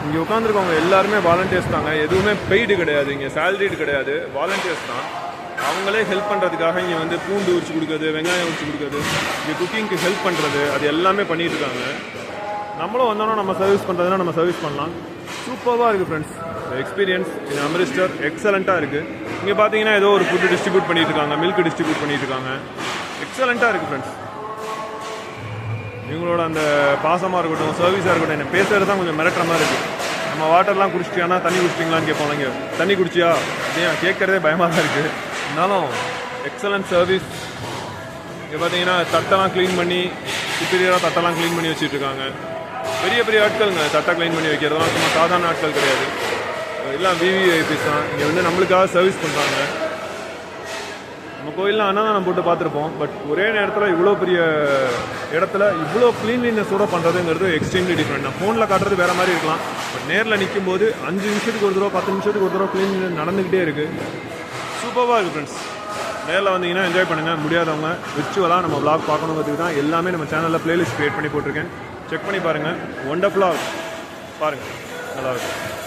இங்கே உட்காந்துருக்கவங்க எல்லாருமே வாலண்டியர்ஸ் தாங்க. எதுவுமே பெய்டு கிடையாது, இங்கே சேலரிடு கிடையாது, வாலண்டியர்ஸ் தான். அவங்களே ஹெல்ப் பண்ணுறதுக்காக இங்கே வந்து பூண்டு உரிச்சு கொடுக்குறது, வெங்காயம் உரிச்சு கொடுக்குறது, இங்கே குக்கிங்க்கு ஹெல்ப் பண்ணுறது, அது எல்லாமே பண்ணிட்டு இருக்காங்க. நம்மளும் வந்தோன்னா நம்ம சர்வீஸ் பண்ணுறதுனா நம்ம சர்வீஸ் பண்ணலாம். சூப்பராக இருக்குது ஃப்ரெண்ட்ஸ். எக்ஸ்பீரியன்ஸ் இன் அமிர்தசர் எக்ஸலண்ட்டாக இருக்குது. இங்கே பார்த்தீங்கன்னா ஏதோ ஒரு ஃபுட்டு டிஸ்ட்ரிபியூட் பண்ணிட்டு இருக்காங்க, மில்க் டிஸ்ட்ரிபியூட் பண்ணிட்டு இருக்காங்க. எக்ஸலண்ட்டாக இருக்குது ஃப்ரெண்ட்ஸ். இவங்களோட அந்த பாசமாக இருக்கட்டும், சர்வீஸாக இருக்கட்டும், என்ன பேசுகிறது தான் கொஞ்சம் மிரட்டுற மாதிரி இருக்குது. நம்ம வாட்டர்லாம் குடிச்சிட்டியானா தண்ணி குடிச்சிட்டிங்களான்னு கேட்போம். இங்கே தண்ணி குடிச்சியா ஏன் கேட்குறதே பயமாக தான் இருக்குது. இருந்தாலும் எக்ஸலண்ட் சர்வீஸ். இங்கே பார்த்தீங்கன்னா தட்டெல்லாம் க்ளீன் பண்ணி, சுப்பீரியராக தட்டெல்லாம் க்ளீன் பண்ணி வச்சுட்ருக்காங்க. பெரிய பெரிய ஆட்களுங்க தட்டை க்ளீன் பண்ணி வைக்கிறதுலாம் சும்மா சாதாரண ஆட்கள் கிடையாது, எல்லாம் விவிஐபிஸ் தான். இங்கே வந்து நம்மளுக்காக சர்வீஸ் பண்ணுறாங்க. நம்ம கோயிலில் அன்னதானம் போட்டு பார்த்துருப்போம், பட் ஒரே நேரத்தில் இவ்வளோ பெரிய இடத்துல இவ்வளோ க்ளீன்லினஸோட பண்ணுறதுங்கிறது எக்ஸ்ட்ரீம்லி டிஃப்ரெண்ட். நான் ஃபோனில் காட்டுறது வேறு மாதிரி இருக்கலாம், பட் நேரில் நிற்கும் போது 5 நிமிஷத்துக்கு ஒரு தடவை 10 நிமிஷத்துக்கு ஒரு தடவை க்ளீன் நடந்துக்கிட்டே இருக்குது. சூப்பராக இருக்குது ஃப்ரெண்ட்ஸ். நேரில் வந்தீங்கன்னா என்ஜாய் பண்ணுங்கள். முடியாதவங்க விர்ச்சுவலாக நம்ம vlog பார்க்கணுங்கிறதுக்கு தான் எல்லாமே நம்ம சேனலில் ப்ளேலிஸ்ட் க்ரியேட் பண்ணி போட்டிருக்கேன். செக் பண்ணி பாருங்கள். ஒண்டர்ஃபுல்லாக பாருங்கள், நல்லாயிருக்கும்.